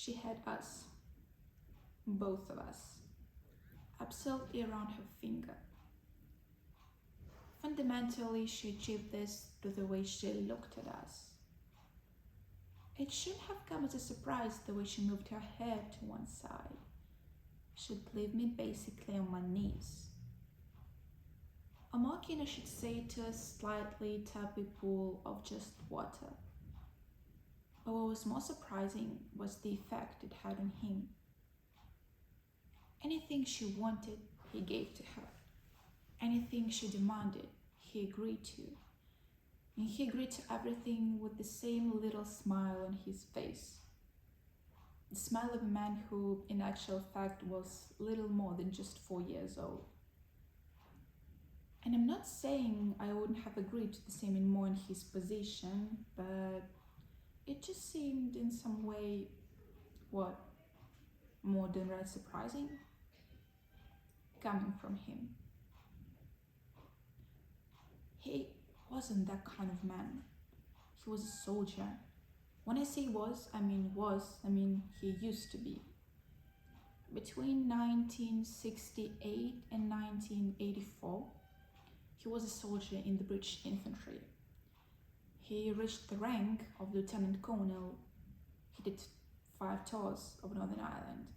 She had us, both of us, absolutely around her finger. Fundamentally, she achieved this through the way she looked at us. It shouldn't have come as a surprise the way she moved her head to one side. She'd leave me basically on my knees. A mocking, I should say, to a slightly tappy pool of just water. But what was more surprising was the effect it had on him. Anything she wanted, he gave to her. Anything she demanded, he agreed to. And he agreed to everything with the same little smile on his face. The smile of a man who, in actual fact, was little more than just 4 years old. And I'm not saying I wouldn't have agreed to the same and more in his position, but it just seemed in some way, more than right surprising, coming from him. He wasn't that kind of man. He was a soldier. When I say was, I mean he used to be. Between 1968 and 1984, he was a soldier in the British infantry. He reached the rank of Lieutenant Colonel. He did 5 tours of Northern Ireland.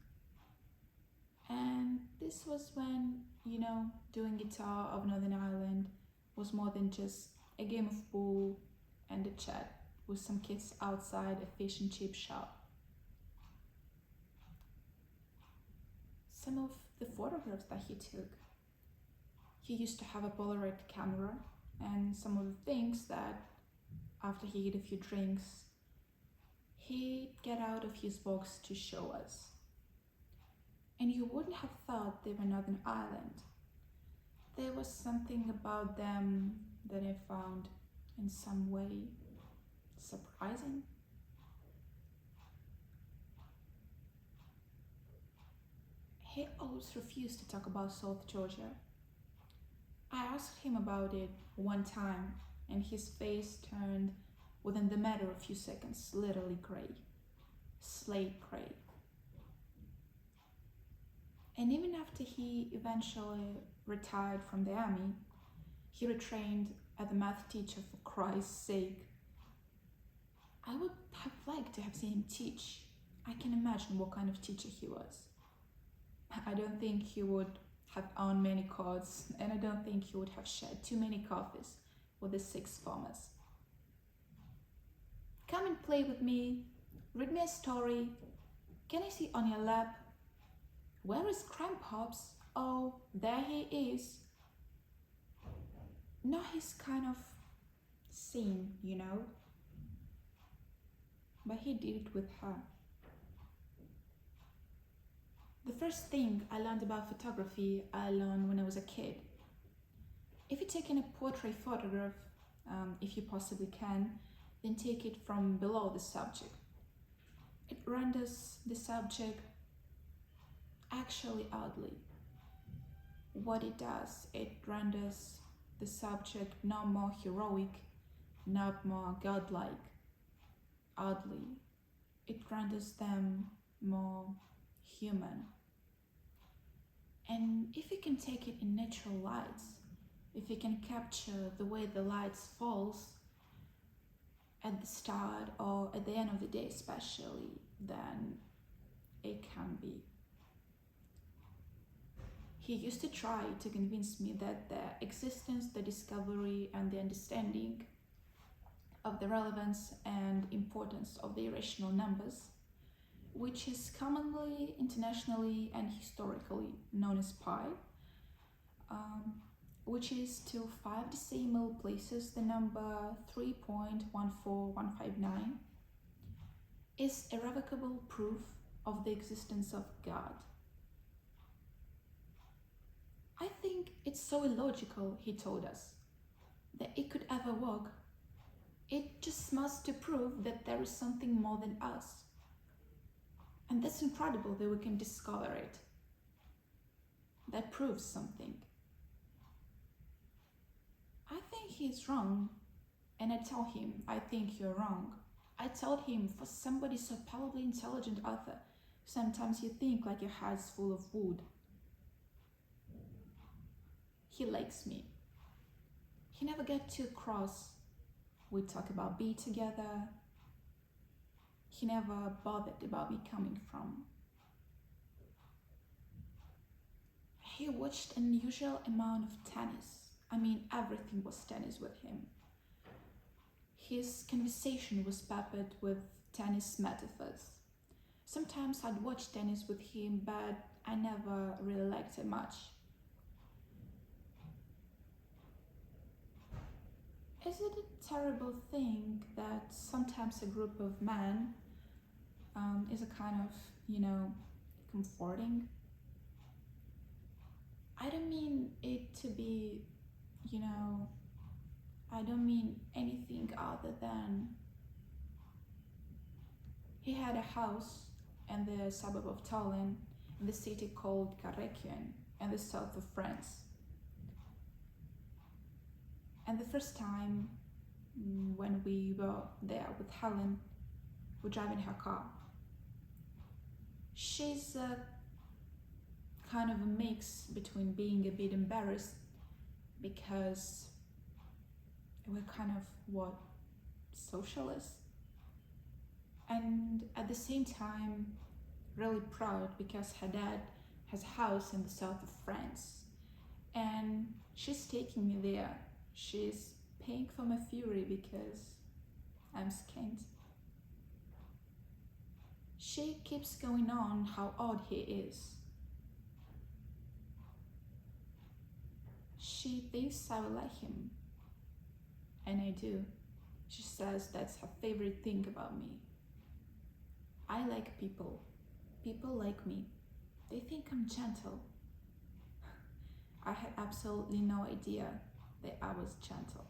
And this was when, doing a tour of Northern Ireland was more than just a game of pool and a chat with some kids outside a fish and chip shop. Some of the photographs that he took, he used to have a Polaroid camera, and some of the things that after he had a few drinks, he'd get out of his box to show us. And you wouldn't have thought they were Northern Ireland. There was something about them that I found in some way surprising. He always refused to talk about South Georgia. I asked him about it one time, and his face turned, within the matter of a few seconds, literally gray, slate gray. And even after he eventually retired from the army, he retrained as a math teacher, for Christ's sake. I would have liked to have seen him teach. I can imagine what kind of teacher he was. I don't think he would have owned many cards, and I don't think he would have shared too many coffees with the 6th formers. Come and play with me, read me a story. Can I sit on your lap? Where is Cramp Hops? Oh, there he is. Not his kind of scene, but he did it with her. The first thing I learned about photography, I learned when I was a kid. If you're taking a portrait photograph, if you possibly can, then take it from below the subject. It renders the subject actually ugly. What it does, it renders the subject not more heroic, not more godlike. Oddly, it renders them more human. And if you can take it in natural lights, if you can capture the way the lights falls at the start or at the end of the day especially, then it can be. He used to try to convince me that the existence, the discovery, and the understanding of the relevance and importance of the irrational numbers, which is commonly, internationally, and historically known as pi, which is to 5 decimal places the number 3.14159, is irrevocable proof of the existence of God. I think it's so illogical, he told us, that it could ever work. It just must to prove that there is something more than us. And that's incredible that we can discover it. That proves something. I think he's wrong, and I tell him, I think you're wrong. I told him, for somebody so palpably intelligent, Arthur, sometimes you think like your heart's full of wood. He likes me. He never get too cross. We talk about being together. He never bothered about me coming from. He watched an unusual amount of tennis. I mean, everything was tennis with him. His conversation was peppered with tennis metaphors. Sometimes I'd watch tennis with him, but I never really liked it much. Is it a terrible thing that sometimes a group of men is a kind of, comforting? I don't mean it to be, I don't mean anything other than he had a house in the suburb of Tallinn, in the city called Karrekien, in the south of France. And the first time when we were there with Helen, we're driving her car. She's a kind of a mix between being a bit embarrassed because we're kind of socialists, and at the same time really proud because her dad has a house in the south of France and she's taking me there. She's paying for my fury because I'm skint. She keeps going on how odd he is. She thinks I will like him, and I do. She says that's her favorite thing about me. I like people. People like me. They think I'm gentle. I had absolutely no idea that I was gentle.